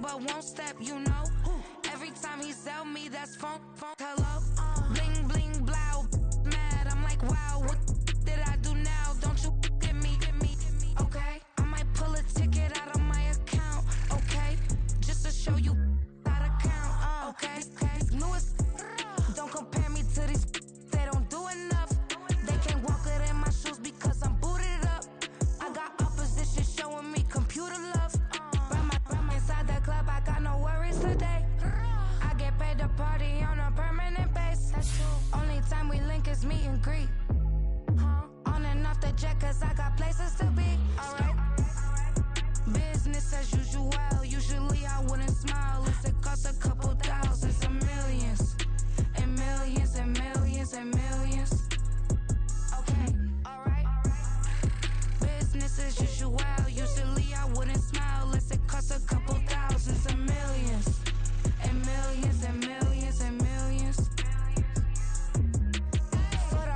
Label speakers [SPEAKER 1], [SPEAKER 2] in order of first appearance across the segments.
[SPEAKER 1] but won't step, you know. Every time he sell me, that's phone, hello. Bling, bling, blow, mad. I'm like, wow, what did I do now? Don't you get me, okay? I might pull a ticket out of my account, okay? Just to show you how to count, okay? Newest, don't compare me to these, they don't do enough. They can't walk it in my shoes because I'm booted up. I got opposition showing me computer love. Run inside the club, I got no worries today. I get paid to party on a permanent base. That's true. Only time we link is meet and greet. On and off the jet, cause I got places to be. Alright. Business as usual. Usually I wouldn't smile if it cost a couple thousands and millions. And millions and millions and millions. Okay, alright. Business as usual. Usually I wouldn't smile unless it cost a couple thousands and millions. And millions and millions and millions. But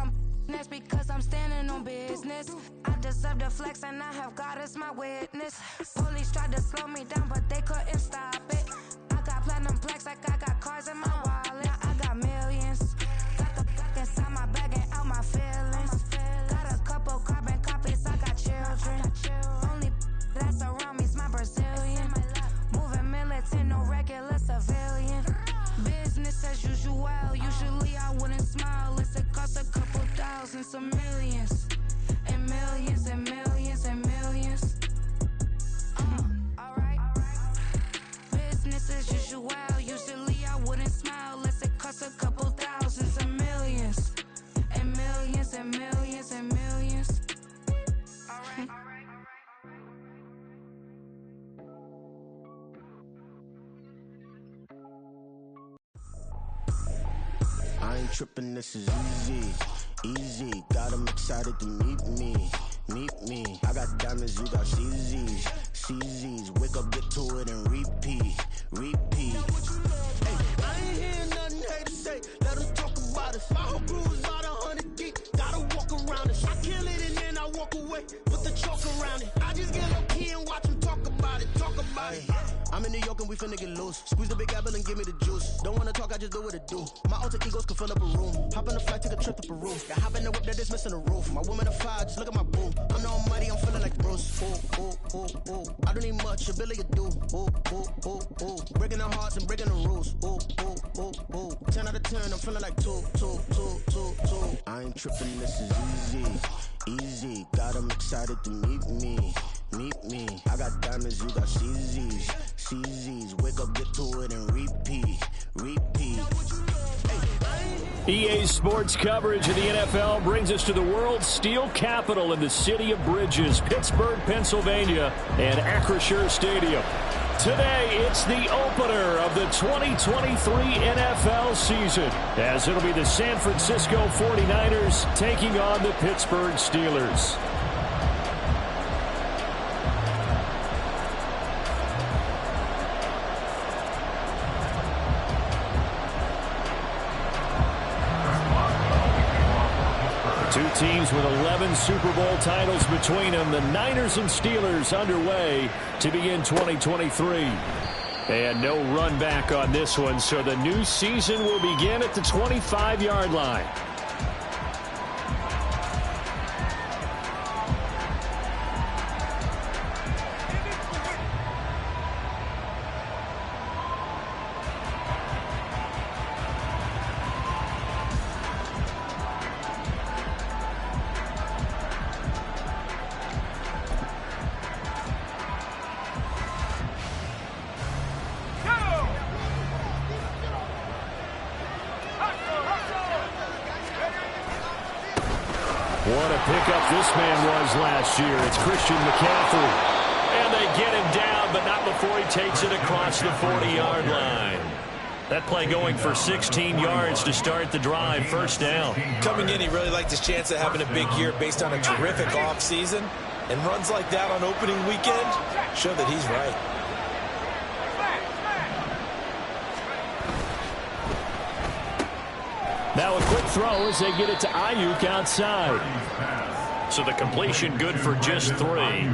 [SPEAKER 1] that's because I'm standing on business. I deserve the flex and I have God as my witness. Police tried to slow me down but they couldn't stop it. I got platinum plaques like I got cars in my wallet. I got millions. Got the fuck inside my bag and out my feelings. Got a couple carbon copies, I got children. Only that's around me's my Brazilian. Moving militant, no regular civilian. Business as usual. Usually I wouldn't smile unless it cost a couple thousands of millions. And millions and millions and millions. Alright. Business as usual. Usually I wouldn't smile unless it cost a couple thousands of millions. And millions and millions and millions. Alright.
[SPEAKER 2] I ain't tripping, this is easy. Got them excited to meet me. I got diamonds, you got CZs. Wake up, get to it, and repeat. Hey, I ain't hearing nothing haters say. Let them talk about us. My whole crew is out 100 deep. Gotta walk around us. I kill it and then I walk away. Put the chalk around it. I just get low key and watch them talk about it. I'm in New York and we finna get loose. Squeeze the big apple and give me the juice. Don't wanna talk, I just do what it do. My alter egos can fill up a room. Hop in the flight, take a trip to Peru. Got hop in the whip that is missing the roof. My woman a fire, just look at my boo. I'm the almighty, I'm feeling like Bruce. Ooh. I don't need much, ability to do. Ooh. Breaking the hearts and breaking the rules. Ooh. 10 out of 10, I'm feeling like two. I ain't tripping, this is easy. Got them excited to meet me. I got diamonds, you got CZs. Wake up, get to it, and repeat.
[SPEAKER 3] EA Sports coverage of the NFL brings us to the world's steel capital in the city of bridges, Pittsburgh, Pennsylvania, and Acrisure Stadium. Today, it's the opener of the 2023 NFL season, as it'll be the San Francisco 49ers taking on the Pittsburgh Steelers. Two teams with 11 Super Bowl titles between them. The Niners and Steelers underway to begin 2023. And no run back on this one, so the new season will begin at the 25-yard line. What a pickup this man was last year. It's Christian McCaffrey. And they get him down, but not before he takes it across the 40-yard line. That play going for 16 yards to start the drive. First down.
[SPEAKER 4] Coming in, he really liked his chance of having a big year based on a terrific offseason. And runs like that on opening weekend show that he's right.
[SPEAKER 3] Now a quick throw as they get it to Ayuk outside. So the completion good for just 3.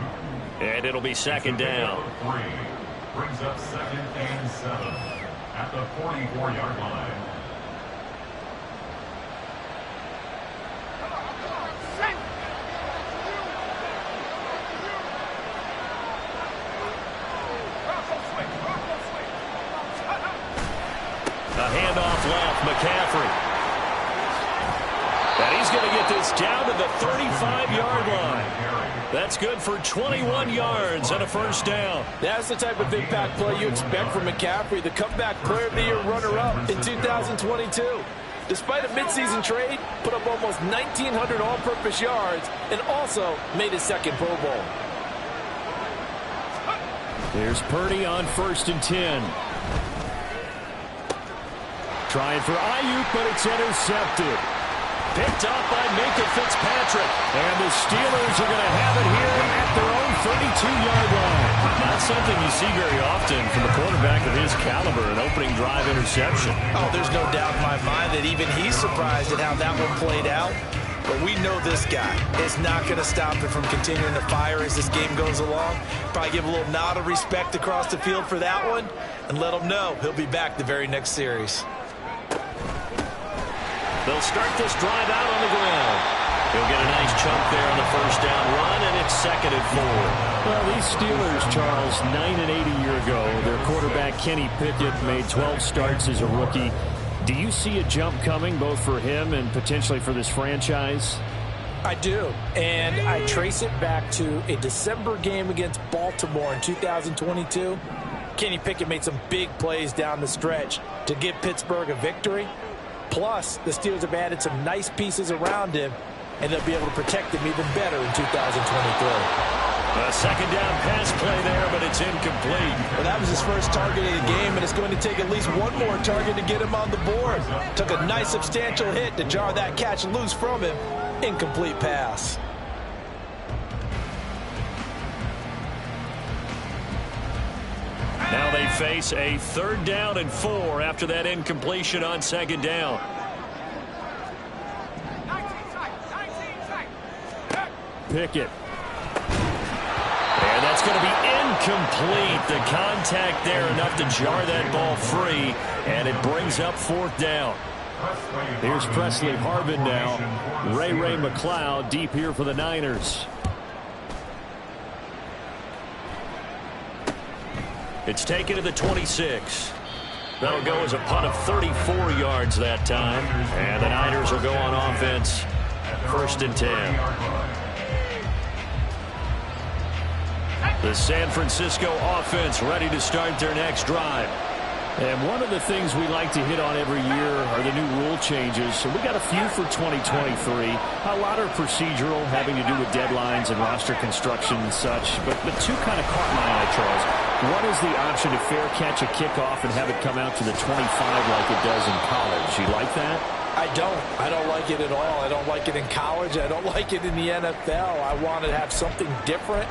[SPEAKER 3] And it'll be second down.
[SPEAKER 5] brings up 2nd and 7 at the 44-yard line.
[SPEAKER 3] A handoff left, McCaffrey. And he's going to get this down to the 35-yard line. That's good for 21 yards and a first down.
[SPEAKER 4] That's the type of impact play you expect from McCaffrey, the comeback player of the year runner-up in 2022. Despite a midseason trade, put up almost 1,900 all-purpose yards and also made his second Pro Bowl.
[SPEAKER 3] Here's Purdy on 1st and 10. Trying for Ayuk, but it's intercepted. Picked up by Minka Fitzpatrick. And the Steelers are going to have it here at their own 32-yard line. Not something you see very often from a quarterback of his caliber, an opening drive interception.
[SPEAKER 4] Oh, there's no doubt in my mind that even he's surprised at how that one played out. But we know this guy is not going to stop him from continuing to fire as this game goes along. Probably give a little nod of respect across the field for that one and let him know he'll be back the very next series.
[SPEAKER 3] They'll start this drive out on the ground. He'll get a nice chunk there on the first down run, and it's 2nd and 4. Well, these Steelers, Charles, 9-8 a year ago. Their quarterback, Kenny Pickett, made 12 starts as a rookie. Do you see a jump coming, both for him and potentially for this franchise?
[SPEAKER 4] I do, and I trace it back to a December game against Baltimore in 2022. Kenny Pickett made some big plays down the stretch to give Pittsburgh a victory. Plus, the Steelers have added some nice pieces around him, and they'll be able to protect him even better in 2023.
[SPEAKER 3] A second down pass play there, but it's incomplete.
[SPEAKER 4] Well, that was his first target of the game, and it's going to take at least one more target to get him on the board. Took a nice substantial hit to jar that catch loose from him. Incomplete pass.
[SPEAKER 3] Now they face a 3rd down and 4 after that incompletion on 2nd down. Pickett. And that's going to be incomplete. The contact there enough to jar that ball free, and it brings up 4th down. Here's Presley Harvin now. Ray McLeod deep here for the Niners. It's taken to the 26. That'll go as a punt of 34 yards that time. And the Niners will go on offense. 1st and 10. The San Francisco offense ready to start their next drive. And one of the things we like to hit on every year are the new rule changes. So we got a few for 2023. A lot are procedural, having to do with deadlines and roster construction and such. But two kind of caught my eye, Charles. One is the option to fair catch a kickoff and have it come out to the 25 like it does in college. You like that?
[SPEAKER 4] I don't like it at all. I don't like it in college. I don't like it in the NFL. I want to have something different.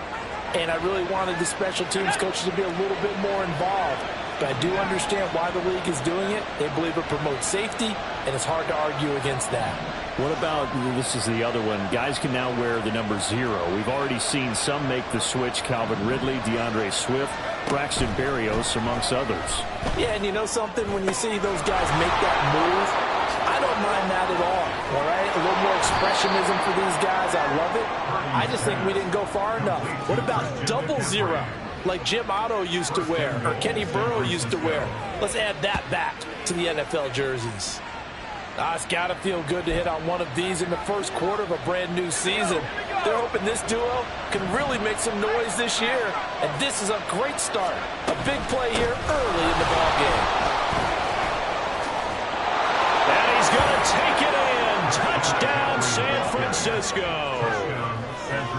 [SPEAKER 4] And I really wanted the special teams coaches to be a little bit more involved. But I do understand why the league is doing it. They believe it promotes safety, and it's hard to argue against that.
[SPEAKER 3] What about, this is the other one, guys can now wear the number 0. We've already seen some make the switch, Calvin Ridley, DeAndre Swift, Braxton Berrios, amongst others.
[SPEAKER 4] Yeah, and you know something? When you see those guys make that move, I don't mind that at all right? A little more expressionism for these guys. I love it. I just think we didn't go far enough. What about 00, like Jim Otto used to wear or Kenny Burrow used to wear? Let's add that back to the NFL jerseys. It's got to feel good to hit on one of these in the first quarter of a brand new season. They're hoping this duo can really make some noise this year. And this is a great start. A big play here early in the ballgame.
[SPEAKER 3] And he's going to take it in. Touchdown, San Francisco.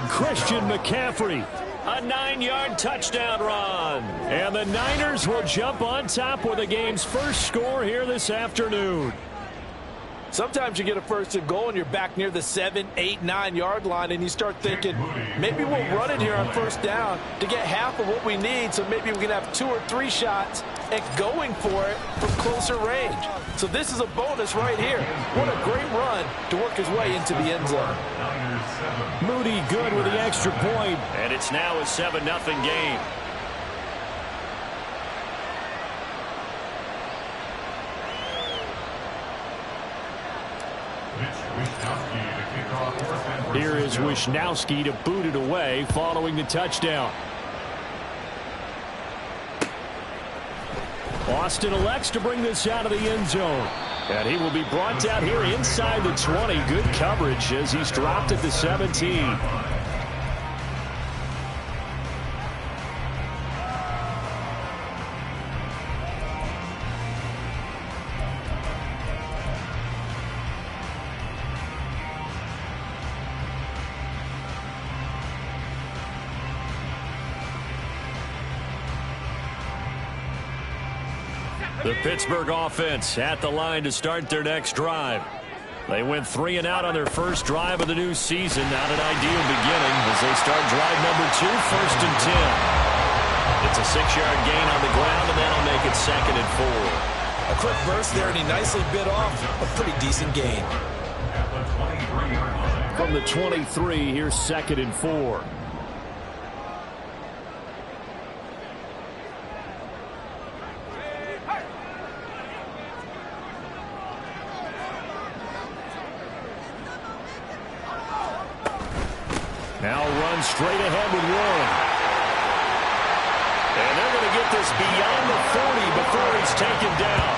[SPEAKER 3] Christian McCaffrey. A 9-yard touchdown run. And the Niners will jump on top with the game's first score here this afternoon.
[SPEAKER 4] Sometimes you get a first and goal and you're back near the 7, 8, 9-yard line and you start thinking, maybe we'll run it here on first down to get half of what we need, so maybe we can have 2 or 3 shots at going for it from closer range. So this is a bonus right here. What a great run to work his way into the end zone.
[SPEAKER 3] Moody good with the extra point, and it's now a 7-0 game. Here is Wisnowski to boot it away following the touchdown. Austin elects to bring this out of the end zone. And he will be brought down here inside the 20. Good coverage as he's dropped at the 17. The Pittsburgh offense at the line to start their next drive. They went 3 and out on their first drive of the new season. Not an ideal beginning as they start drive number 2, 1st and 10. It's a 6-yard gain on the ground, and that'll make it 2nd and 4.
[SPEAKER 4] A quick burst there, and he nicely bit off a pretty decent gain.
[SPEAKER 3] From the 23, here's 2nd and 4. Now runs straight ahead with Warren. And they're going to get this beyond the 40 before he's taken down.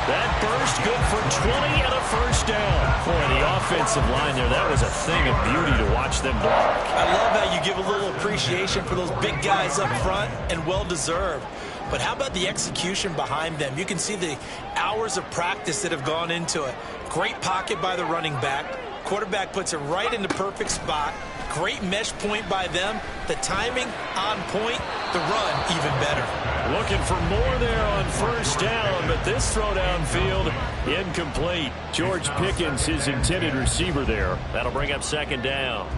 [SPEAKER 3] That burst good for 20 and a first down. Boy, the offensive line there, that was a thing of beauty to watch them block.
[SPEAKER 4] I love how you give a little appreciation for those big guys up front, and well-deserved. But how about the execution behind them? You can see the hours of practice that have gone into it. Great pocket by the running back. Quarterback puts it right in the perfect spot. Great mesh point by them. The timing on point. The run even better.
[SPEAKER 3] Looking for more there on first down, but this throw downfield incomplete. George Pickens, his intended receiver there. That'll bring up 2nd down.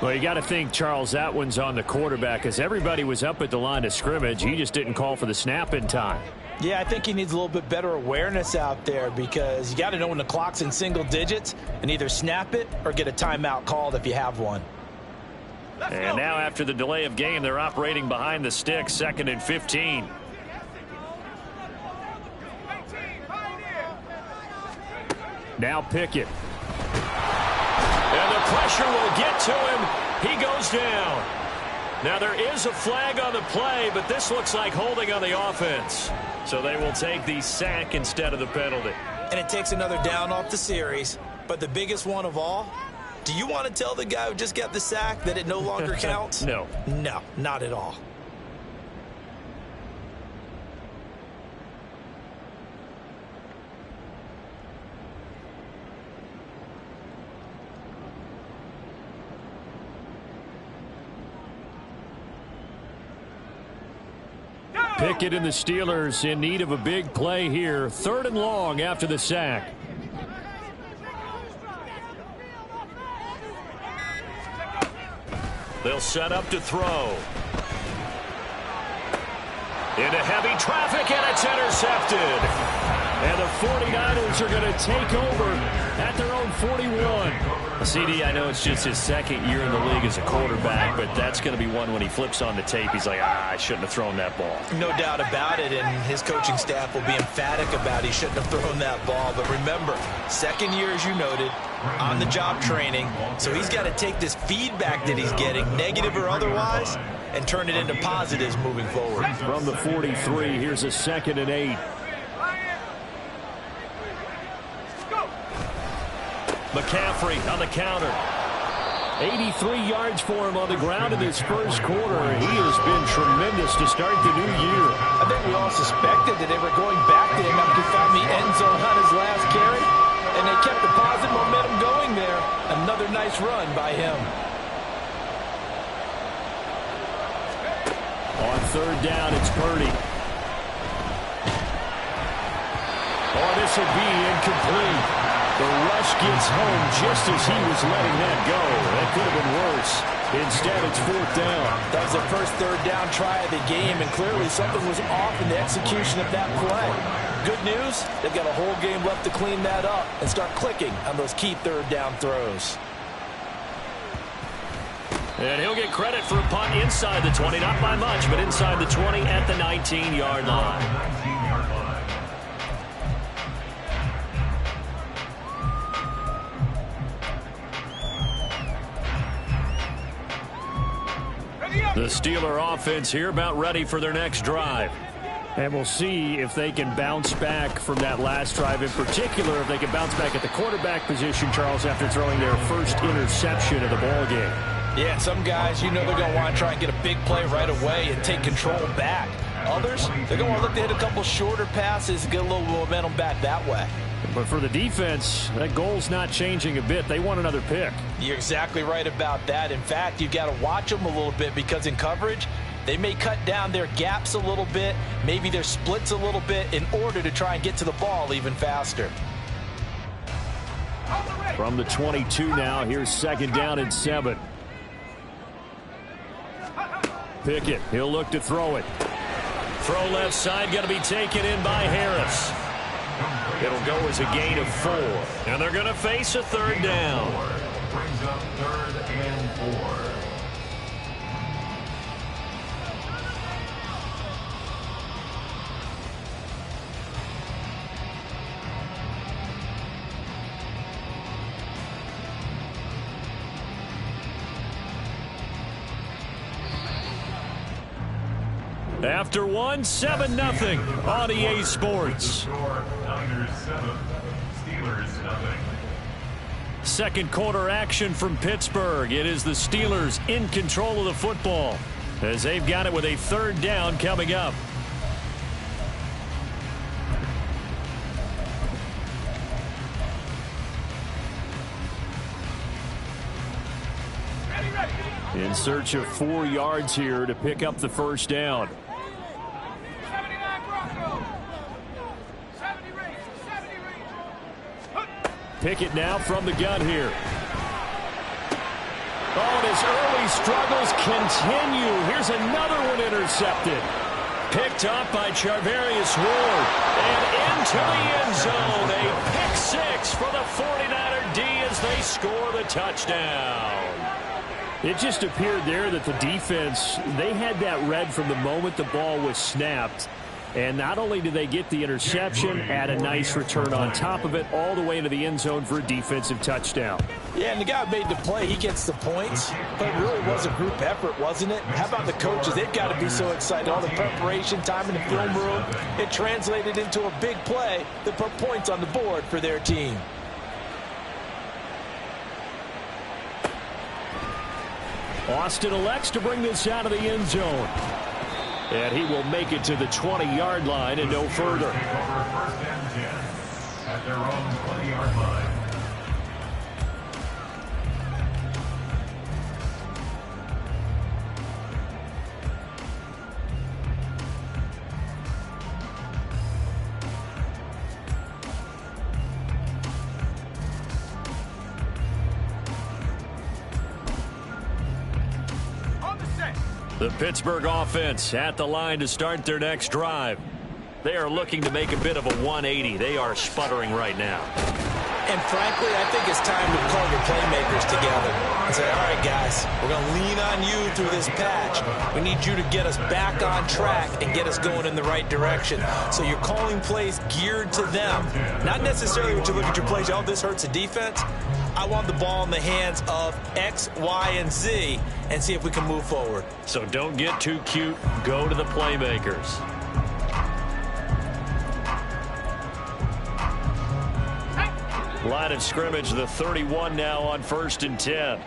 [SPEAKER 3] Well, you got to think, Charles, that one's on the quarterback as everybody was up at the line of scrimmage. He just didn't call for the snap in time.
[SPEAKER 4] Yeah, I think he needs a little bit better awareness out there because you got to know when the clock's in single digits and either snap it or get a timeout called if you have one.
[SPEAKER 3] And now after the delay of game, they're operating behind the sticks, 2nd and 15. Now Pickett. And the pressure will get to him. He goes down. Now there is a flag on the play, but this looks like holding on the offense. So they will take the sack instead of the penalty.
[SPEAKER 4] And it takes another down off the series. But the biggest one of all, do you want to tell the guy who just got the sack that it no longer counts?
[SPEAKER 3] No.
[SPEAKER 4] No, not at all.
[SPEAKER 3] Pickett and the Steelers in need of a big play here. 3rd and long after the sack. They'll set up to throw. Into heavy traffic, and it's intercepted. And the 49ers are going to take over at their own 41. CD, I know it's just his 2nd year in the league as a quarterback, but that's going to be one when he flips on the tape. He's like, I shouldn't have thrown that ball.
[SPEAKER 4] No doubt about it, and his coaching staff will be emphatic about he shouldn't have thrown that ball. But remember, 2nd year, as you noted, on-the-job training, so he's got to take this feedback that he's getting, negative or otherwise, and turn it into positives moving forward.
[SPEAKER 3] From the 43, here's a 2nd and 8. McCaffrey on the counter. 83 yards for him on the ground in this first quarter. He has been tremendous to start the new year.
[SPEAKER 4] I think we all suspected that they were going back to him after he found the end zone on his last carry, and they kept the positive momentum going there. Another nice run by him.
[SPEAKER 3] On 3rd down, it's Purdy. Oh, this will be incomplete. The rush gets home just as he was letting that go. That could have been worse. Instead, it's 4th down.
[SPEAKER 4] That was the first 3rd down try of the game, and clearly something was off in the execution of that play. Good news, they've got a whole game left to clean that up and start clicking on those key 3rd down throws.
[SPEAKER 3] And he'll get credit for a punt inside the 20, not by much, but inside the 20 at the 19-yard line.
[SPEAKER 5] 19-yard line.
[SPEAKER 3] The Steeler offense here about ready for their next drive. And we'll see if they can bounce back from that last drive. In particular, if they can bounce back at the quarterback position, Charles, after throwing their first interception of the ball game.
[SPEAKER 4] Yeah, some guys, you know they're going to want to try and get a big play right away and take control back. Others, they're going to look to hit a couple shorter passes and get a little momentum back that way.
[SPEAKER 3] But for the defense, that goal's not changing a bit. They want another pick.
[SPEAKER 4] You're exactly right about that. In fact, you've got to watch them a little bit because in coverage, they may cut down their gaps a little bit, maybe their splits a little bit in order to try and get to the ball even faster.
[SPEAKER 3] From the 22 now, here's 2nd down and 7. Pickett, he'll look to throw it. Throw left side, going to be taken in by Harris. It'll go as a gain of 4. And they're going to face a 3rd down.
[SPEAKER 5] Brings up 3rd and 4.
[SPEAKER 3] After 1, 7-0 on EA Sports.
[SPEAKER 5] Score, Niners 7, Steelers 0.
[SPEAKER 3] Second quarter action from Pittsburgh. It is the Steelers in control of the football as they've got it with a 3rd down coming up. In search of 4 yards here to pick up the 1st down. Pickett now from the gun here. Oh, and his early struggles continue. Here's another one intercepted. Picked up by Charvarius Ward. And into the end zone. A pick 6 for the 49er D as they score the touchdown. It just appeared there that the defense, they had that read from the moment the ball was snapped. And not only did they get the interception, add a nice return on top of it, all the way into the end zone for a defensive touchdown.
[SPEAKER 4] Yeah, and the guy who made the play, he gets the points, but it really was a group effort, wasn't it? How about the coaches? They've got to be so excited. All the preparation, time in the film room, it translated into a big play that put points on the board for their team.
[SPEAKER 3] Austin elects to bring this out of the end zone. And he will make it to the 20-yard line and no further.
[SPEAKER 5] Take over 1st and 10 at their own 20-yard line.
[SPEAKER 3] The Pittsburgh offense at the line to start their next drive. They are looking to make a bit of a 180. They are sputtering right now.
[SPEAKER 4] And frankly, I think it's time to call your playmakers together and say, all right, guys, we're going to lean on you through this patch. We need you to get us back on track and get us going in the right direction. So you're calling plays geared to them. Not necessarily when you look at your plays, oh, this hurts the defense. I want the ball in the hands of X, Y, and Z and see if we can move forward.
[SPEAKER 3] So don't get too cute. Go to the playmakers. Line of scrimmage, the 31 now on 1st and 10.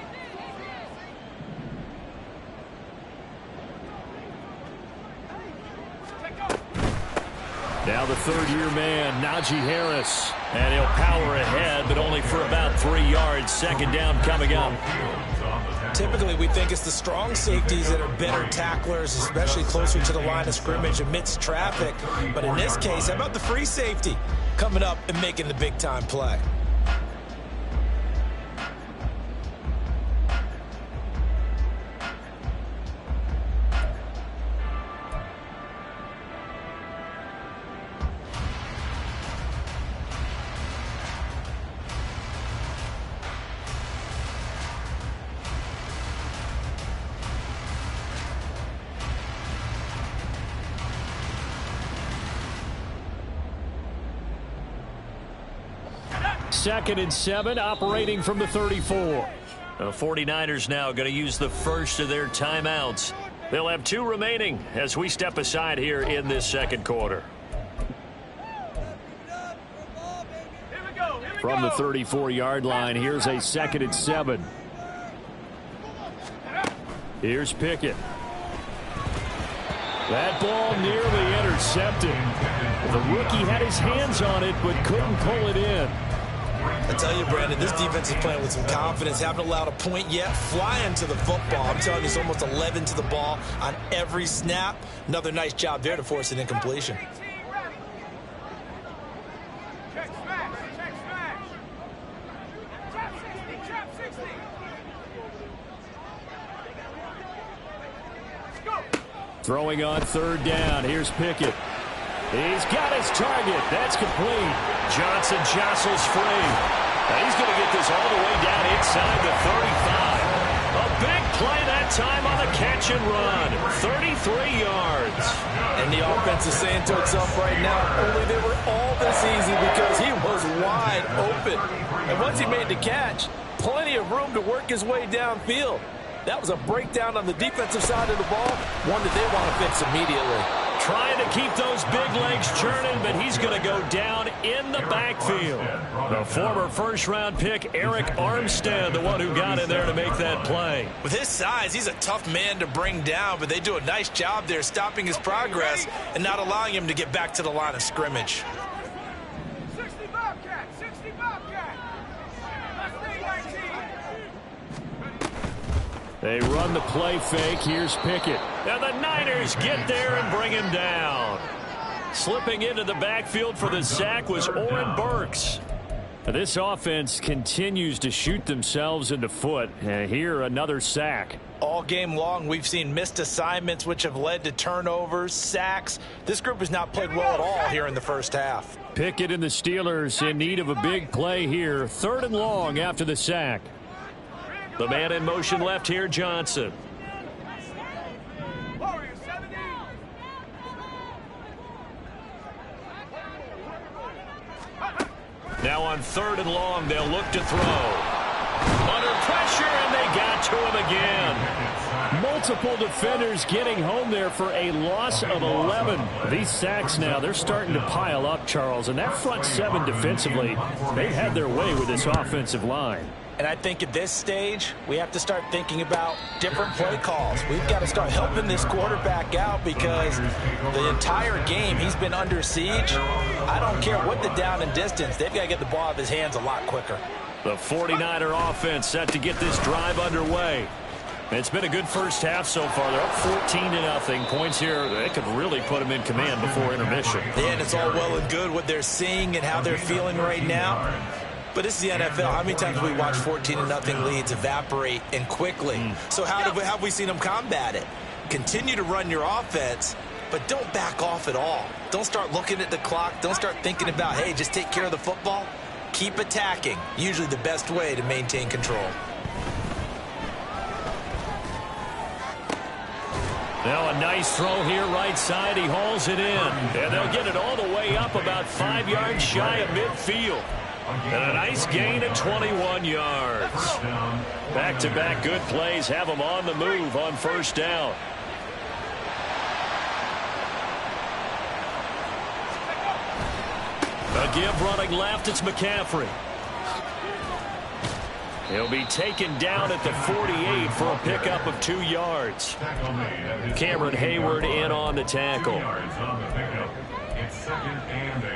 [SPEAKER 3] Now the 3rd-year man, Najee Harris. And he'll power ahead, but only for about 3 yards. Second down coming up.
[SPEAKER 4] Typically, we think it's the strong safeties that are better tacklers, especially closer to the line of scrimmage amidst traffic. But in this case, how about the free safety coming up and making the big-time play?
[SPEAKER 3] Second and 7, operating from the 34. The 49ers now going to use the first of their timeouts. They'll have 2 remaining as we step aside here in this second quarter. From the 34-yard line, here's a second and 7. Here's Pickett. That ball nearly intercepted. The rookie had his hands on it but couldn't pull it in.
[SPEAKER 4] I tell you, Brandon, this defense is playing with some confidence. Haven't allowed a point yet. Flying to the football. I'm telling you, it's almost 11 to the ball on every snap. Another nice job there to force an incompletion.
[SPEAKER 3] Throwing on third down. Here's Pickett. He's got his target. That's complete. Johnson jostles free. Now he's going to get this all the way down inside the 35. A big play that time on the catch and run. 33 yards.
[SPEAKER 4] And the offense is saying to itself right now, only they were all this easy because he was wide open. And once he made the catch, plenty of room to work his way downfield. That was a breakdown on the defensive side of the ball, one that they want to fix immediately.
[SPEAKER 3] Trying to keep those big legs churning, but he's going to go down in the backfield. The former first-round pick, Eric Armstead, the one who got in there to make that play.
[SPEAKER 4] With his size, he's a tough man to bring down, but they do a nice job there stopping his progress and not allowing him to get back to the line of scrimmage.
[SPEAKER 6] 60 Bobcat, 60 Bobcat.
[SPEAKER 3] They run the play fake. Here's Pickett. And the Niners get there and bring him down. Slipping into the backfield for the sack was Oren Burks. This offense continues to shoot themselves in the foot. And here, another sack.
[SPEAKER 4] All game long, we've seen missed assignments, which have led to turnovers, sacks. This group has not played well at all here in the first half.
[SPEAKER 3] Pickett and the Steelers in need of a big play here. Third and long after the sack. The man in motion left here, Johnson. Now on third and long, they'll look to throw. Under pressure, and they got to him again. Multiple defenders getting home there for a loss of 11. These sacks now, they're starting to pile up, Charles. And that front seven defensively, they've had their way with this offensive line.
[SPEAKER 4] And I think at this stage, we have to start thinking about different play calls. We've got to start helping this quarterback out because the entire game he's been under siege. I don't care what the down and distance. They've got to get the ball out of his hands a lot quicker.
[SPEAKER 3] The 49er offense set to get this drive underway. It's been a good first half so far. They're up 14-0. Points here, they could really put them in command before intermission.
[SPEAKER 4] Yeah, and it's all well and good what they're seeing and how they're feeling right now. But this is the NFL. How many times have we watched 14-0 leads evaporate and quickly? So how have we seen them combat it? Continue to run your offense, but don't back off at all. Don't start looking at the clock. Don't start thinking about, hey, just take care of the football. Keep attacking. Usually the best way to maintain control.
[SPEAKER 3] Now a nice throw here right side. He hauls it in. And they'll get it all the way up about 5 yards shy of midfield. And a nice gain of 21 yards. Back-to-back good plays have them on the move on first down. A give running left, it's McCaffrey. He'll be taken down at the 48 for a pickup of 2 yards. Cameron Hayward in on the tackle.
[SPEAKER 5] It's second and 8.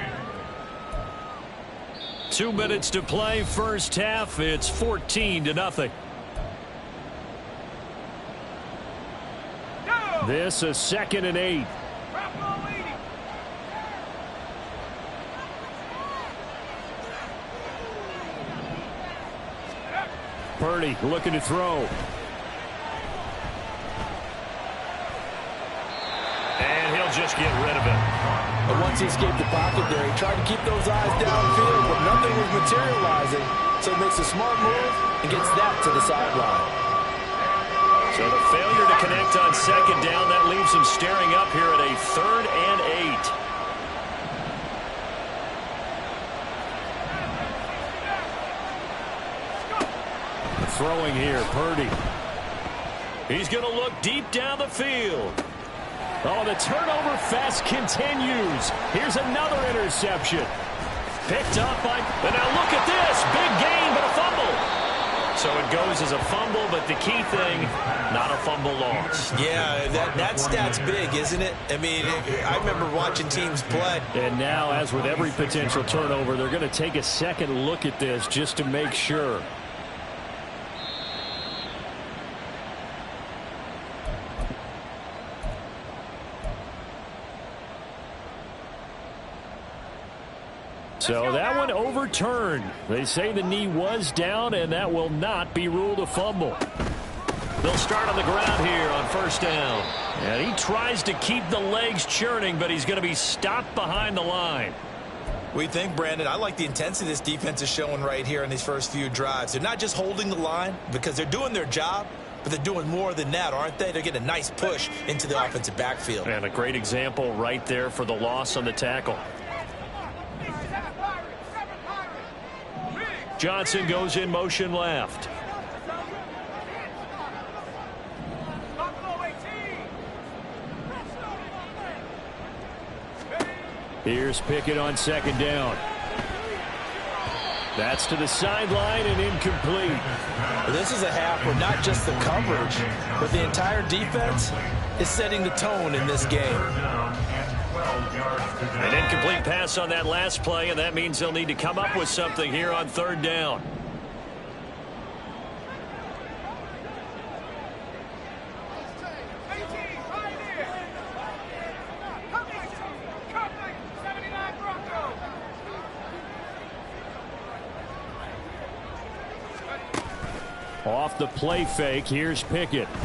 [SPEAKER 3] 2 minutes to play first half. It's 14-0. This a 2nd and 8. Purdy looking to throw. And he'll just get rid of it.
[SPEAKER 4] And once he escaped the pocket there, he tried to keep those eyes downfield, but nothing was materializing. So he makes a smart move and gets that to the sideline.
[SPEAKER 3] So the failure to connect on 2nd down, that leaves him staring up here at a 3rd and 8. Throwing here, Purdy. He's going to look deep down the field. Oh, the turnover fest continues. Here's another interception. Picked up by... And now look at this. Big gain, but a fumble. So it goes as a fumble, but the key thing, not a fumble loss.
[SPEAKER 7] Yeah, that stat's big, isn't it? I mean, I remember watching teams play.
[SPEAKER 3] And now, as with every potential turnover, they're going to take a second look at this just to make sure. So that one overturned. They say the knee was down, and that will not be ruled a fumble. They'll start on the ground here on 1st down. And he tries to keep the legs churning, but he's going to be stopped behind the line.
[SPEAKER 7] We think, Brandon, I like the intensity this defense is showing right here in these first few drives. They're not just holding the line because they're doing their job, but they're doing more than that, aren't they? They're getting a nice push into the offensive backfield.
[SPEAKER 3] And a great example right there for the loss on the tackle. Johnson goes in motion left. Here's Pickett on 2nd down. That's to the sideline and incomplete.
[SPEAKER 4] This is a half where not just the coverage, but the entire defense is setting the tone in this game.
[SPEAKER 3] An incomplete pass on that last play, and that means they'll need to come up with something here on 3rd down. Off the play fake, here's Pickett. And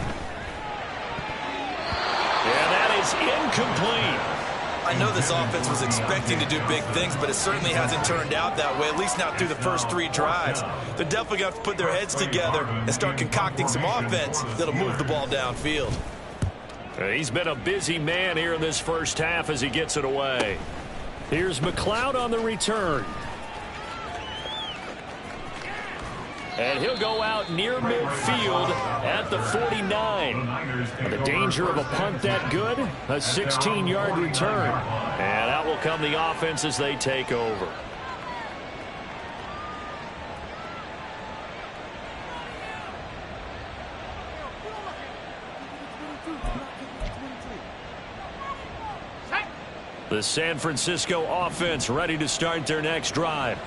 [SPEAKER 3] that is incomplete.
[SPEAKER 7] I know this offense was expecting to do big things, but it certainly hasn't turned out that way, at least not through the first 3 drives. They're definitely going to have to put their heads together and start concocting some offense that'll move the ball downfield.
[SPEAKER 3] He's been a busy man here in this first half as he gets it away. Here's McLeod on the return. And he'll go out near midfield at the 49. The danger of a punt that good, a 16-yard return. And out will come the offense as they take over. The San Francisco offense ready to start their next drive.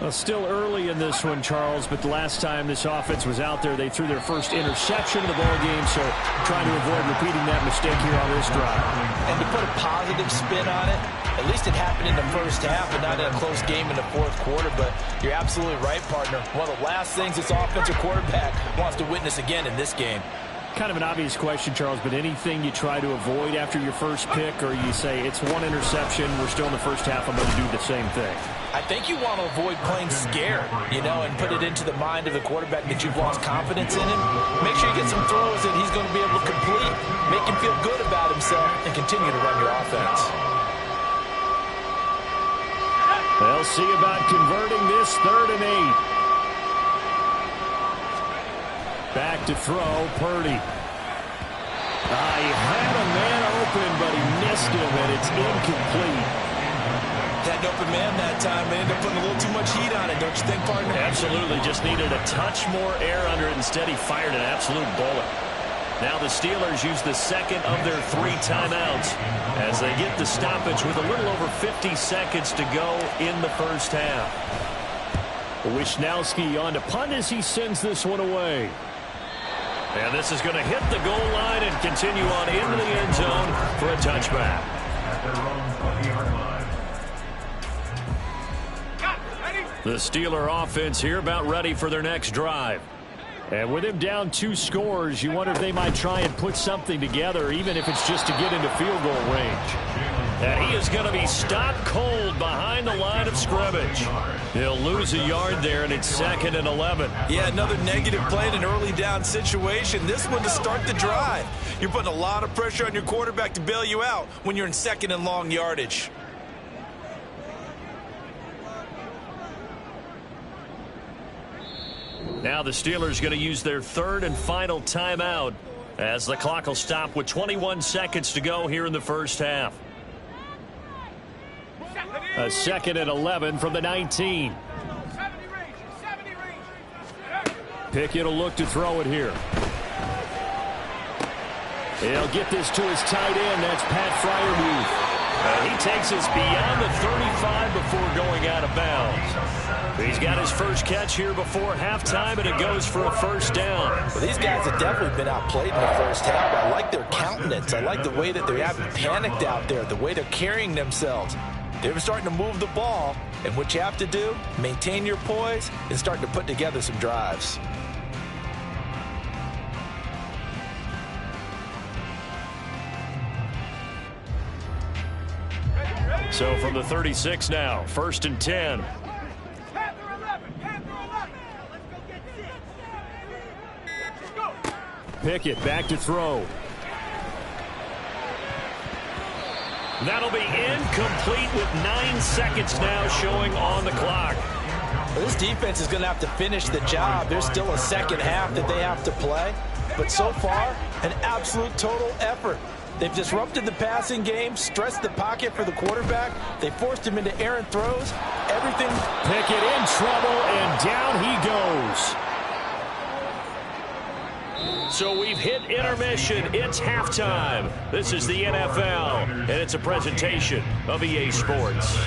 [SPEAKER 3] Well, still early in this one, Charles, but the last time this offense was out there, they threw their first interception of the ball game, so trying to avoid repeating that mistake here on this drive.
[SPEAKER 4] And to put a positive spin on it, at least it happened in the first half and not in a close game in the 4th quarter, but you're absolutely right, partner. One of the last things this offensive quarterback wants to witness again in this game.
[SPEAKER 3] Kind of an obvious question, Charles, but anything you try to avoid after your first pick, or you say it's one interception, we're still in the first half, I'm going to do the same thing?
[SPEAKER 4] I think you want to avoid playing scared, and put it into the mind of the quarterback that you've lost confidence in him. Make sure you get some throws that he's going to be able to complete, make him feel good about himself, and continue to run your offense.
[SPEAKER 3] They'll see about converting this 3rd and 8. Back to throw, Purdy. He had a man open, but he missed him, and it's incomplete.
[SPEAKER 7] Had an open man that time. They ended up putting a little too much heat on it, don't you think, partner?
[SPEAKER 3] Absolutely. Just needed a touch more air under it. Instead, he fired an absolute bullet. Now the Steelers use the 2nd of their 3 timeouts as they get the stoppage with a little over 50 seconds to go in the first half. Wisnowski on to punt as he sends this one away. And this is going to hit the goal line and continue on into the end zone for a touchback.
[SPEAKER 5] At their own 20-yard line.
[SPEAKER 3] The Steeler offense here about ready for their next drive. And with him down 2 scores, you wonder if they might try and put something together, even if it's just to get into field goal range. And he is going to be stopped cold behind the line of scrimmage. He'll lose a yard there, and it's 2nd and 11.
[SPEAKER 7] Yeah, another negative play in an early down situation. This one to start the drive. You're putting a lot of pressure on your quarterback to bail you out when you're in 2nd and long yardage.
[SPEAKER 3] Now the Steelers going to use their 3rd and final timeout as the clock will stop with 21 seconds to go here in the first half. A 2nd and 11 from the 19. Pickett will look to throw it here. He'll get this to his tight end. That's Pat Freiermuth. He takes us beyond the 35 before going out of bounds. He's got his first catch here before halftime, and it goes for a first down.
[SPEAKER 4] Well, these guys have definitely been outplayed in the first half. I like their countenance. I like the way that they haven't panicked out there, the way they're carrying themselves. They're starting to move the ball, and what you have to do, maintain your poise and start to put together some drives.
[SPEAKER 3] So from the 36 now, 1st and 10. Pickett back to throw. That'll be incomplete with 9 seconds now showing on the clock.
[SPEAKER 4] Well, this defense is going to have to finish the job. There's still a second half that they have to play. But so far, an absolute total effort. They've disrupted the passing game, stressed the pocket for the quarterback. They forced him into errant throws. Everything.
[SPEAKER 3] Pickett in trouble, and down he goes. So we've hit intermission. It's halftime. This is the NFL, and it's a presentation of EA Sports.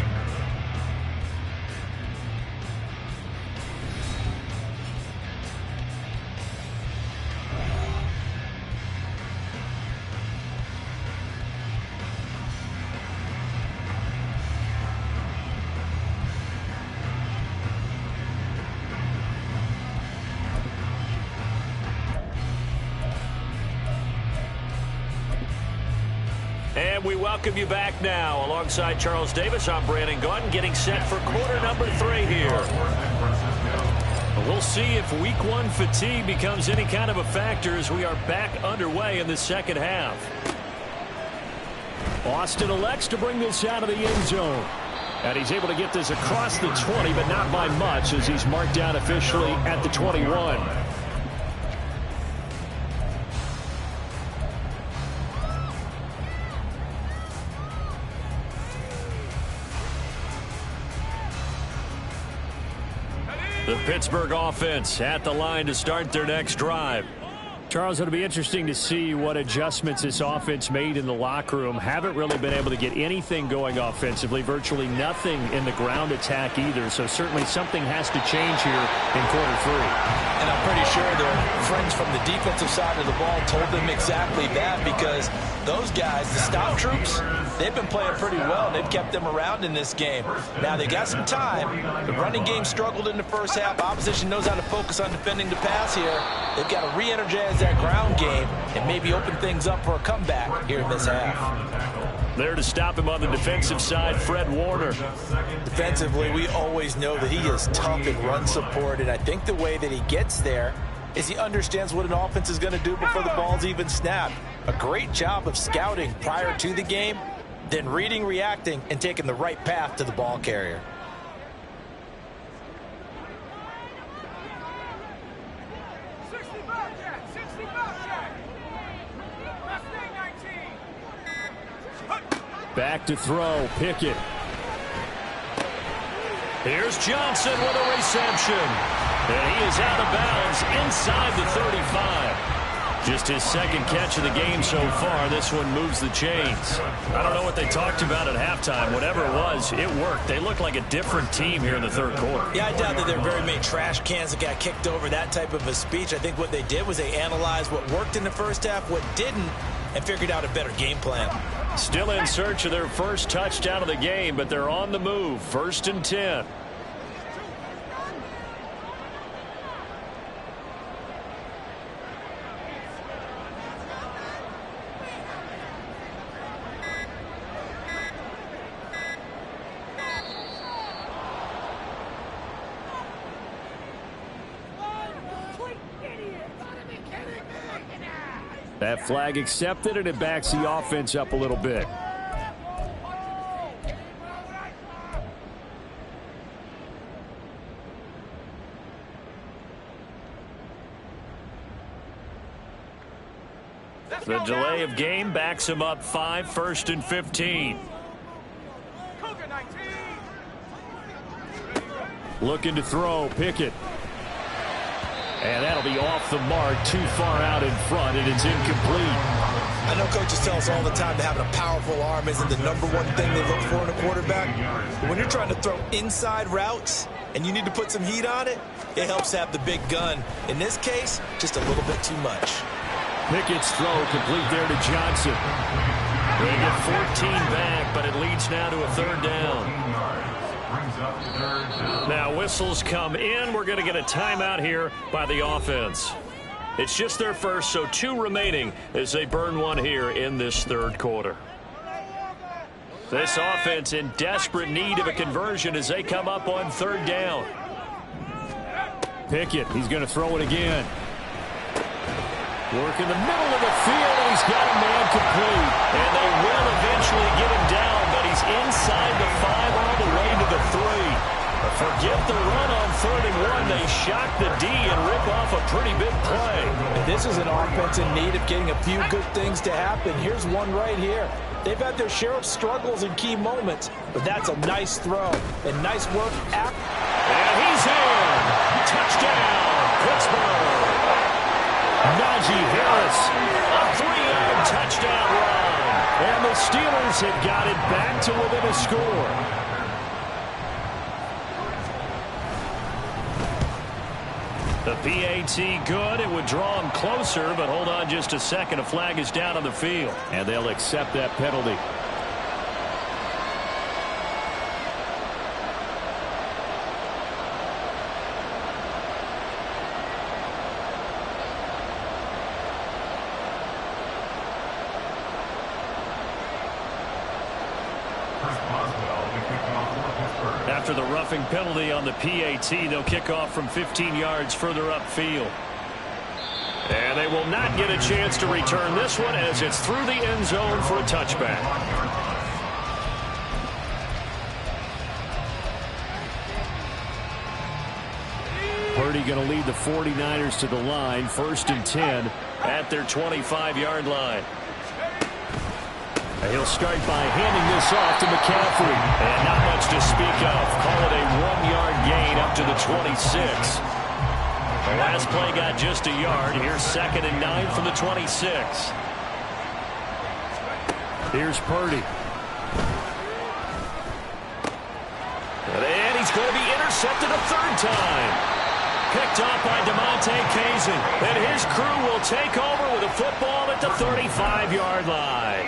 [SPEAKER 3] And we welcome you back now. Alongside Charles Davis, I'm Brandon Gaudin, getting set for quarter number 3 here. We'll see if week 1 fatigue becomes any kind of a factor as we are back underway in the second half. Austin elects to bring this out of the end zone. And he's able to get this across the 20, but not by much as he's marked down officially at the 21. The Pittsburgh offense at the line to start their next drive. Charles, it'll be interesting to see what adjustments this offense made in the locker room. Haven't really been able to get anything going offensively. Virtually nothing in the ground attack either. So certainly something has to change here in quarter 3.
[SPEAKER 4] And I'm pretty sure their friends from the defensive side of the ball told them exactly that, because those guys, the stop troops, they've been playing pretty well. They've kept them around in this game. Now they got some time. The running game struggled in the first half. Opposition knows how to focus on defending the pass here. They've got to re-energize that ground game and maybe open things up for a comeback here in this half.
[SPEAKER 3] There to stop him on the defensive side, Fred Warner.
[SPEAKER 4] Defensively, we always know that he is tough in run support, and I think the way that he gets there is he understands what an offense is going to do before the ball's even snapped. A great job of scouting prior to the game, then reading, reacting, and taking the right path to the ball carrier.
[SPEAKER 3] Back to throw, Pickett. Here's Johnson with a reception. And he is out of bounds inside the 35. Just his second catch of the game so far. This one moves the chains. I don't know what they talked about at halftime. Whatever it was, it worked. They look like a different team here in the third quarter.
[SPEAKER 7] Yeah, I doubt that there are very many trash cans that got kicked over, that type of a speech. I think what they did was they analyzed what worked in the first half, what didn't, and figured out a better game plan.
[SPEAKER 3] Still in search of their first touchdown of the game, but they're on the move. 1st and 10. That flag accepted, and it backs the offense up a little bit. The delay of game backs him up 5, 1st and 15. Looking to throw, Pickett. And that'll be off the mark, too far out in front, and it's incomplete.
[SPEAKER 7] I know coaches tell us all the time that having a powerful arm isn't the number one thing they look for in a quarterback. But when you're trying to throw inside routes and you need to put some heat on it, it helps have the big gun. In this case, just a little bit too much.
[SPEAKER 3] Pickett's throw complete there to Johnson. They get 14 back, but it leads now to a 3rd down. Now whistles come in. We're going to get a timeout here by the offense. It's just their first, so 2 remaining as they burn one here in this 3rd quarter. This offense in desperate need of a conversion as they come up on 3rd down. Pickett, he's going to throw it again. Work in the middle of the field, and he's got a man complete. And they will eventually get him down, but he's inside the 5 all the way to the 3. Forget the run on 3rd and 1. They shock the D and rip off a pretty big play.
[SPEAKER 4] And this is an offense in need of getting a few good things to happen. Here's one right here. They've had their share of struggles in key moments, but that's a nice throw and nice work.
[SPEAKER 3] And he's in. Touchdown, Pittsburgh. Najee Harris, a 3-yard touchdown run. And the Steelers had got it back to within a score. The PAT good. It would draw him closer, but hold on just a second. A flag is down on the field, and they'll accept that penalty. After the roughing penalty on the PAT, they'll kick off from 15 yards further upfield. And they will not get a chance to return this one as it's through the end zone for a touchback. Purdy going to lead the 49ers to the line, 1st and 10 at their 25-yard line. He'll start by handing this off to McCaffrey. And not much to speak of. Call it a 1-yard gain up to the 26. The last play got just a yard. Here's 2nd and 9 from the 26. Here's Purdy. And he's going to be intercepted a 3rd time. Picked off by DeMonte Kazin. And his crew will take over with a football at the 35-yard line.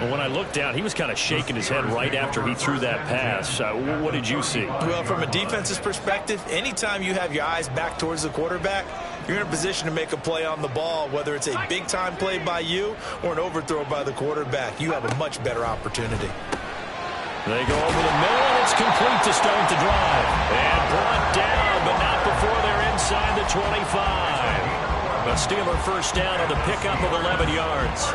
[SPEAKER 3] Well, when I looked down, he was kind of shaking his head right after he threw that pass. What did you see?
[SPEAKER 7] Well, from a defense's perspective, anytime you have your eyes back towards the quarterback, you're in a position to make a play on the ball, whether it's a big-time play by you or an overthrow by the quarterback. You have a much better opportunity.
[SPEAKER 3] They go over the middle, and it's complete to start the drive. And brought down, but not before they're inside the 25. A Steeler 1st down on the pickup of 11 yards.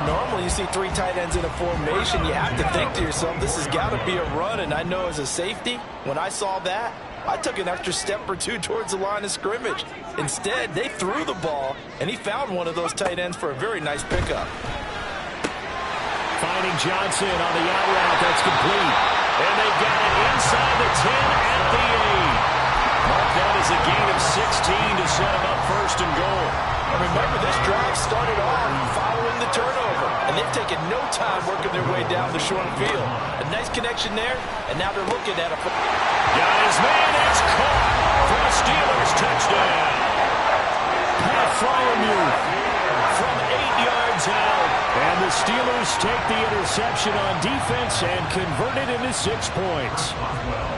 [SPEAKER 4] Normally you see 3 tight ends in a formation. You have to think to yourself, this has got to be a run. And I know as a safety, when I saw that, I took an extra step or 2 towards the line of scrimmage. Instead, they threw the ball, and he found one of those tight ends for a very nice pickup.
[SPEAKER 3] Finding Johnson on the out route. That's complete. And they got it inside the 10 at the 8. Mark that as a gain of 16 to set him up 1st and goal.
[SPEAKER 7] And
[SPEAKER 4] remember, this drive started off following the turnover, and they've taken no time working their way down the short field. A nice connection there, and now they're looking at a...
[SPEAKER 3] Got his man, it's caught for a Steelers touchdown. Pat Fryermuth from 8 yards out. And the Steelers take the interception on defense and convert it into 6 points.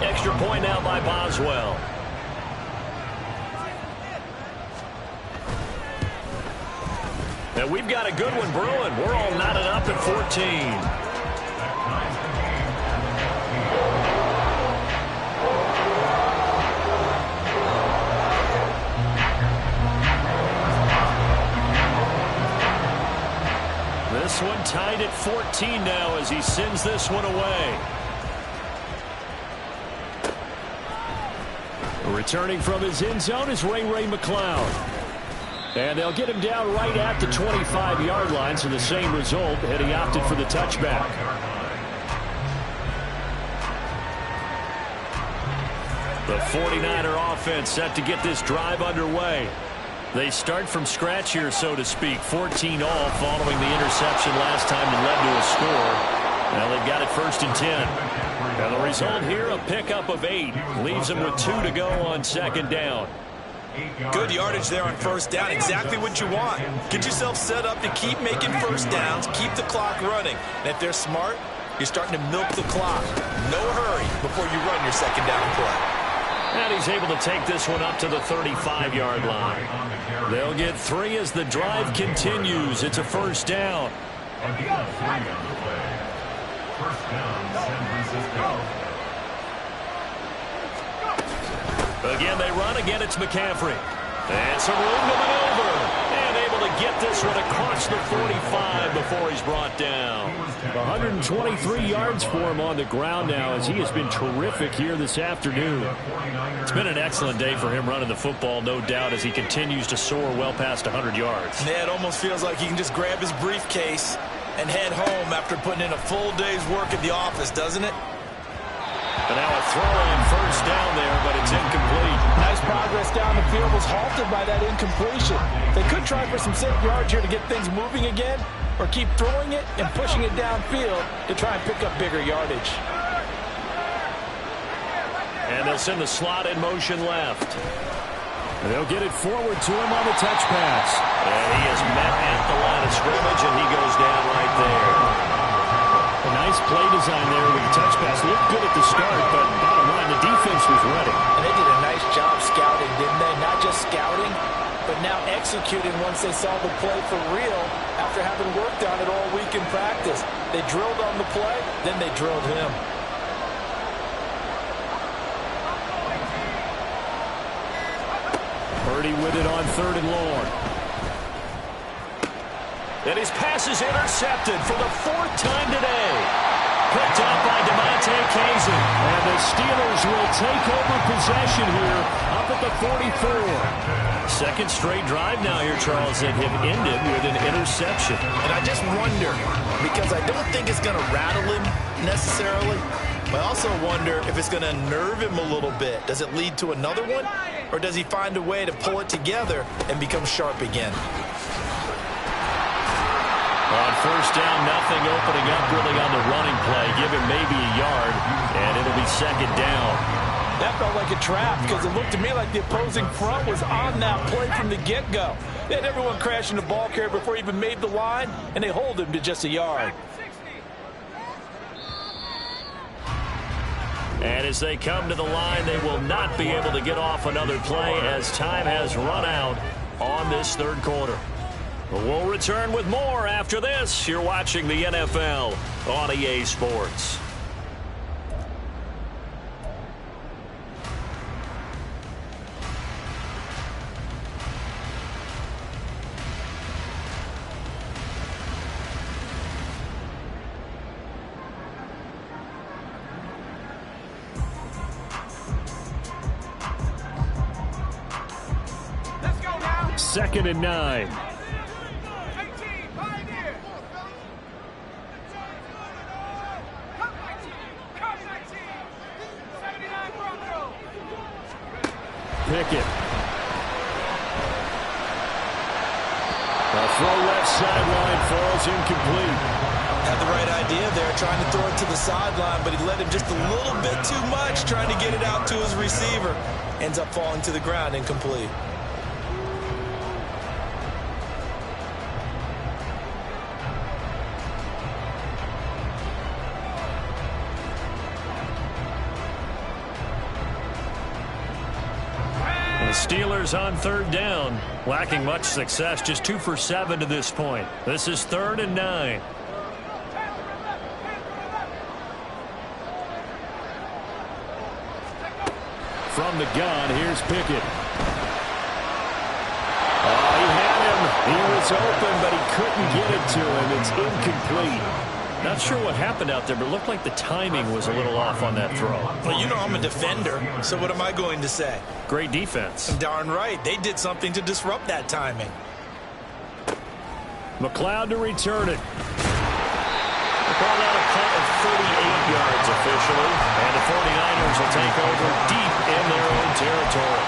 [SPEAKER 3] Extra point now by Boswell. And we've got a good one brewing. We're all knotted up at 14. This one tied at 14 now as he sends this one away. Returning from his end zone is Ray McCloud. And they'll get him down right at the 25-yard line, so the same result, and he opted for the touchback. The 49er offense set to get this drive underway. They start from scratch here, so to speak. 14 all following the interception last time that led to a score. Now they've got it 1st and 10. And the result here, a pickup of 8. Leaves them with 2 to go on 2nd down.
[SPEAKER 7] Good yardage there on 1st down. Exactly what you want. Get yourself set up to keep making 1st downs, keep the clock running. And if they're smart, you're starting to milk the clock. No hurry before you run your 2nd down play.
[SPEAKER 3] And he's able to take this one up to the 35-yard line. They'll get 3 as the drive continues. It's a 1st down. Again, they run. Again, it's McCaffrey. And some room to maneuver. And able to get this one across the 45 before he's brought down. 123 yards for him on the ground now as he has been terrific here this afternoon. It's been an excellent day for him running the football, no doubt, as he continues to soar well past 100 yards.
[SPEAKER 7] Yeah, it almost feels like he can just grab his briefcase and head home after putting in a full day's work at the office, doesn't it?
[SPEAKER 3] But now a throw on 1st down there, but it's incomplete.
[SPEAKER 4] Nice progress down the field was halted by that incompletion. They could try for some safe yards here to get things moving again, or keep throwing it and pushing it downfield to try and pick up bigger yardage.
[SPEAKER 3] And they'll send the slot in motion left. They'll get it forward to him on the touch pass. And he is met at the line of scrimmage, and he goes down right there. A nice play design there with the touch pass. Looked good at the start, but bottom line, the defense was ready.
[SPEAKER 4] And they did a nice job scouting, didn't they? Not just scouting, but now executing once they saw the play for real after having worked on it all week in practice. They drilled on the play, then they drilled him.
[SPEAKER 3] Purdy with it on 3rd and long. And his pass is intercepted for the 4th time today. Picked up by DeMonte Kazin. And the Steelers will take over possession here up at the 44. 2nd straight drive now here, Charles, that have ended with an interception.
[SPEAKER 7] And I just wonder, because I don't think it's going to rattle him necessarily, but I also wonder if it's going to nerve him a little bit. Does it lead to another one? Or does he find a way to pull it together and become sharp again?
[SPEAKER 3] On 1st down, nothing opening up really on the running play. Give him maybe a yard, and it'll be 2nd down.
[SPEAKER 4] That felt like a trap because it looked to me like the opposing front was on that play from the get-go. They had everyone crashing the ball carrier before he even made the line, and they hold him to just a yard.
[SPEAKER 3] And as they come to the line, they will not be able to get off another play as time has run out on this 3rd quarter. But we'll return with more after this. You're watching the NFL on EA Sports.
[SPEAKER 6] Let's go now.
[SPEAKER 3] 2nd and 9. Pickett. The throw left sideline falls incomplete.
[SPEAKER 7] Had the right idea there, trying to throw it to the sideline, but he let him just a little bit too much, trying to get it out to his receiver. Ends up falling to the ground, incomplete.
[SPEAKER 3] Steelers on third down, lacking much success, just 2 for 7 to this point. This is 3rd and 9. From the gun, here's Pickett. Oh, he had him. He was open, but he couldn't get it to him. It's incomplete. Not sure what happened out there, but it looked like the timing was a little off on that throw.
[SPEAKER 7] Well, you know I'm a defender, so what am I going to say?
[SPEAKER 3] Great defense.
[SPEAKER 7] Darn right. They did something to disrupt that timing.
[SPEAKER 3] McLeod to return it. They called out a punt of 38 yards officially, and the 49ers will take over deep in their own territory.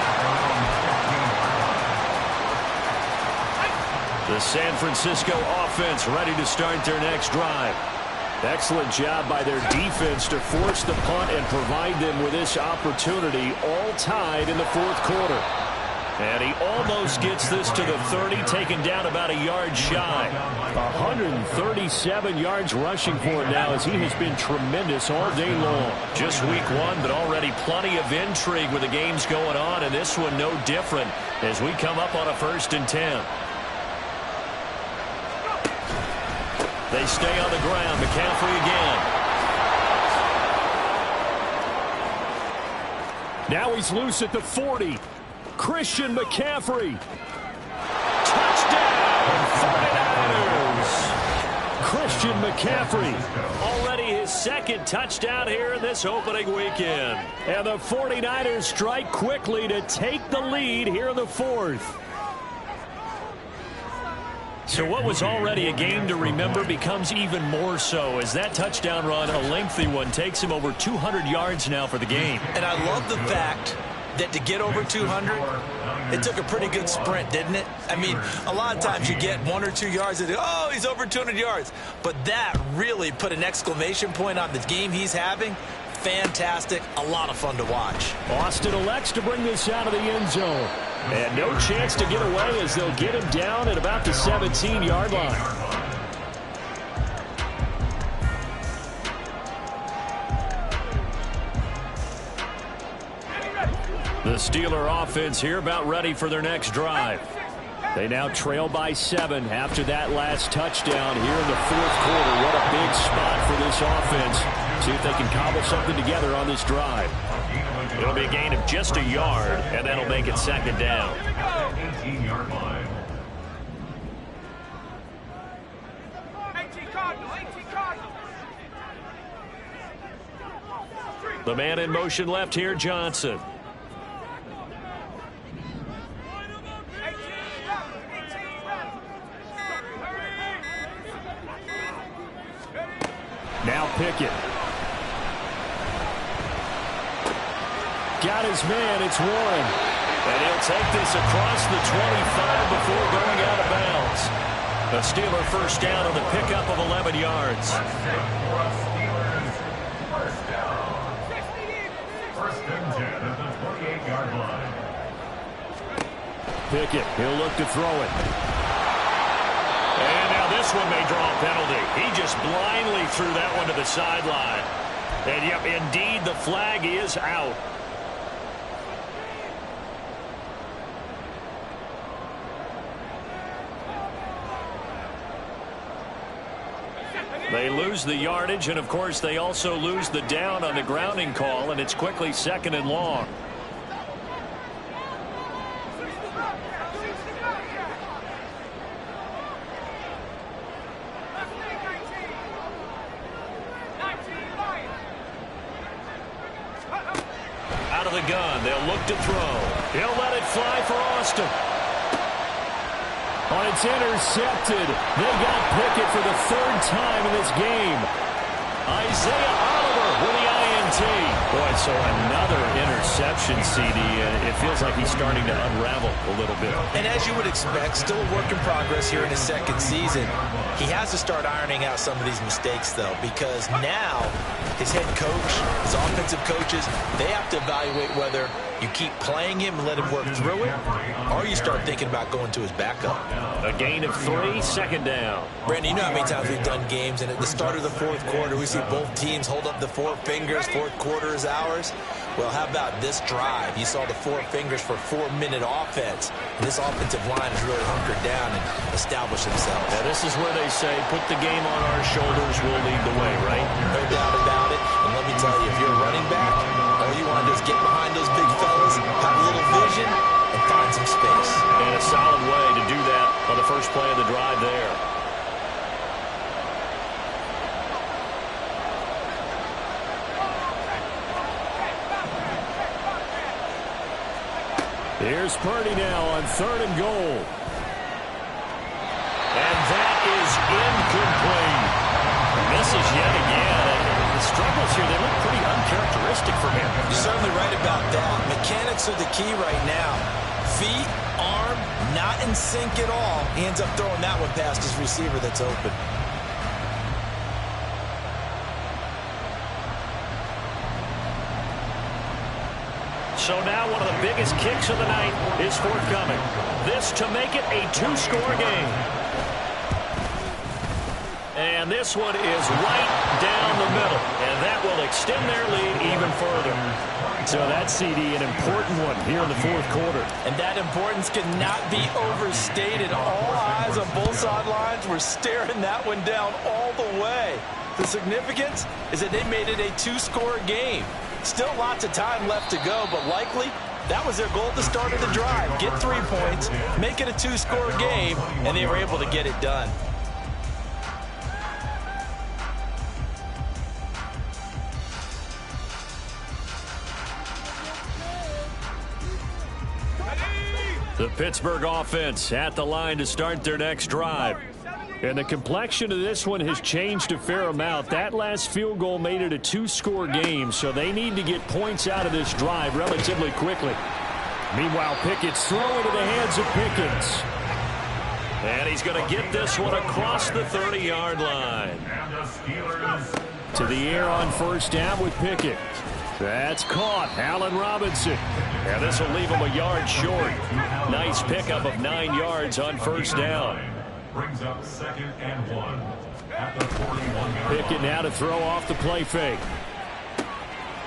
[SPEAKER 3] The San Francisco offense ready to start their next drive. Excellent job by their defense to force the punt and provide them with this opportunity, all tied in the 4th quarter. And he almost gets this to the 30, taken down about a yard shy. 137 yards rushing for him now, as he has been tremendous all day long. Just week 1, but already plenty of intrigue with the games going on, and this one no different as we come up on a 1st and 10. They stay on the ground. McCaffrey again. Now he's loose at the 40. Christian McCaffrey. Touchdown, 49ers. Christian McCaffrey. Already his 2nd touchdown here in this opening weekend. And the 49ers strike quickly to take the lead here in the 4th. So what was already a game to remember becomes even more so as that touchdown run, a lengthy one, takes him over 200 yards now for the game.
[SPEAKER 7] And I love the fact that to get over 200, it took a pretty good sprint, didn't it? I mean, a lot of times you get 1 or 2 yards and oh, he's over 200 yards. But that really put an exclamation point on the game he's having. Fantastic. A lot of fun to watch.
[SPEAKER 3] Austin elects to bring this out of the end zone. And no chance to get away as they'll get him down at about the 17-yard line. The Steeler offense here about ready for their next drive. They now trail by 7 after that last touchdown here in the 4th quarter. What a big spot for this offense. See if they can cobble something together on this drive. It'll be a gain of just a yard, and that'll make it 2nd down.
[SPEAKER 5] 18-yard line.
[SPEAKER 6] 18 Cardinal, 18 Cardinal.
[SPEAKER 3] The man in motion left here, Johnson. Now Pickett. Got his man, it's Warren. And he'll take this across the 25 before going out of bounds. A Steeler first down on the pickup of 11 yards.
[SPEAKER 5] First and 10 at the 28-yard line.
[SPEAKER 3] Pickett, he'll look to throw it. And now this one may draw a penalty. He just blindly threw that one to the sideline. And yep, indeed, the flag is out. They lose the yardage, and of course they also lose the down on the grounding call, and it's quickly 2nd and long. Out of the gun, they'll look to throw. He'll let it fly for Austin. Oh, it's intercepted. They got Pickett for the 3rd time in this game. Isaiah Oliver with the Boy, so another interception, CD. It feels like he's starting to unravel a little bit.
[SPEAKER 7] And as you would expect, still a work in progress here in his second season. He has to start ironing out some of these mistakes, though, because now his head coach, his offensive coaches, they have to evaluate whether you keep playing him and let him work through it, or you start thinking about going to his backup.
[SPEAKER 3] A gain of 3, second down.
[SPEAKER 7] Brandon, you know how many times we've done games, and at the start of the fourth quarter, we see both teams hold up the 4 fingers, fourth quarter is ours. Well, how about this drive? You saw the 4 fingers for 4-minute offense. And this offensive line has really hunkered down and established themselves.
[SPEAKER 3] Now, this is where they say, put the game on our shoulders, we'll lead the way, right?
[SPEAKER 7] No doubt about it. And let me tell you, if you're a running back, all you want to do is get behind those big fellas, have a little vision, and find some space.
[SPEAKER 3] And a solid way to do that on the first play of the drive there. Here's Purdy now on 3rd and goal. And that is incomplete. Misses yet again. The struggles here, they look pretty uncharacteristic for him.
[SPEAKER 7] You're certainly right about that. Mechanics are the key right now. Feet, arm, not in sync at all. He ends up throwing that one past his receiver that's open.
[SPEAKER 3] So now one of the biggest kicks of the night is forthcoming. This to make it a 2-score game. And this one is right down the middle. And that will extend their lead even further. So that's, CD, an important one here in the fourth quarter.
[SPEAKER 4] And that importance cannot be overstated. All eyes on both sidelines were staring that one down all the way. The significance is that they made it a 2-score game. Still lots of time left to go, but likely that was their goal at the start of the drive. Get 3 points, make it a 2-score game, and they were able to get it done.
[SPEAKER 3] The Pittsburgh offense at the line to start their next drive. And the complexion of this one has changed a fair amount. That last field goal made it a 2-score game, so they need to get points out of this drive relatively quickly. Meanwhile, Pickett's throw into the hands of Pickens. And he's going to get this one across the 30-yard line. To the air on first down with Pickett. That's caught. Allen Robinson. And this will leave him a yard short. Nice pickup of 9 yards on first down.
[SPEAKER 5] Brings up 2nd and 1 at the 41-yard line.
[SPEAKER 3] Pickett now to throw off the play fake.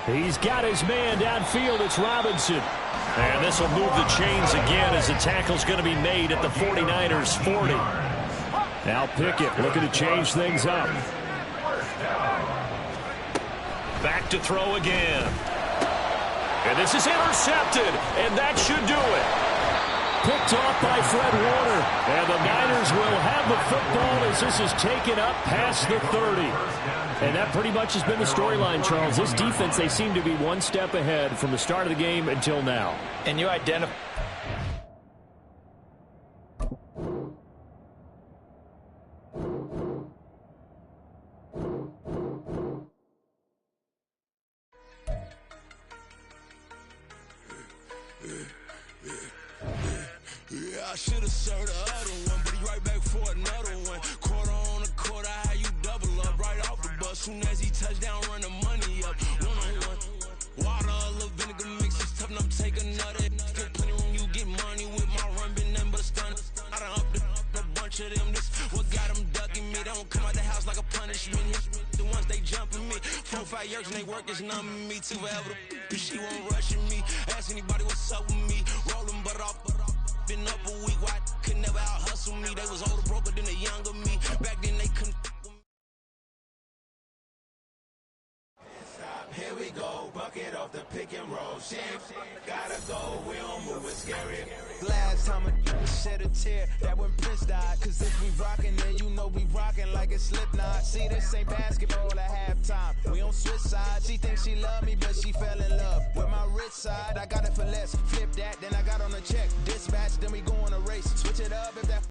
[SPEAKER 3] He's got his man downfield. It's Robinson. And this will move the chains again as the tackle's going to be made at the 49ers 40. Now Pickett looking to change things up. Back to throw again. And this is intercepted. And that should do it. Picked off by Fred Warner. And the Niners will have the football as this is taken up past the 30. And that pretty much has been the storyline, Charles. This defense, they seem to be one step ahead from the start of the game until now.
[SPEAKER 4] And you identify.
[SPEAKER 8] I should have served the other one, but he right back for another one. Quarter on a quarter, how you double up right off the bus. Soon as he touch down, run the money up. One-on-one. Water, a little vinegar mix is tough enough to take another. Still plenty room, you get money with my run, been nothing but a stun. I done upped a bunch of them. This what got them ducking me. They don't come out the house like a punishment. The ones they jumping me. 4 or 5 years and they work is numbing me. Too forever. She won't rushing me. Ask anybody what's up with me. Rolling butt off. Been up a week, why could never out hustle me? They was older, broker than the younger me. Back then they couldn't.
[SPEAKER 9] Here we go, bucket off the pick and roll. Shit, gotta go, we don't move, it's scary.
[SPEAKER 8] Last time a shed a tear, that when Prince died. Cause if we rockin', then you know we rockin' like it's Slipknot. See, this ain't basketball at halftime. We on switch sides. She thinks she love me, but she fell in love with my rich side. I got it for less. Flip that, then I got on a check. Dispatch, then we go on a race. Switch it up if that.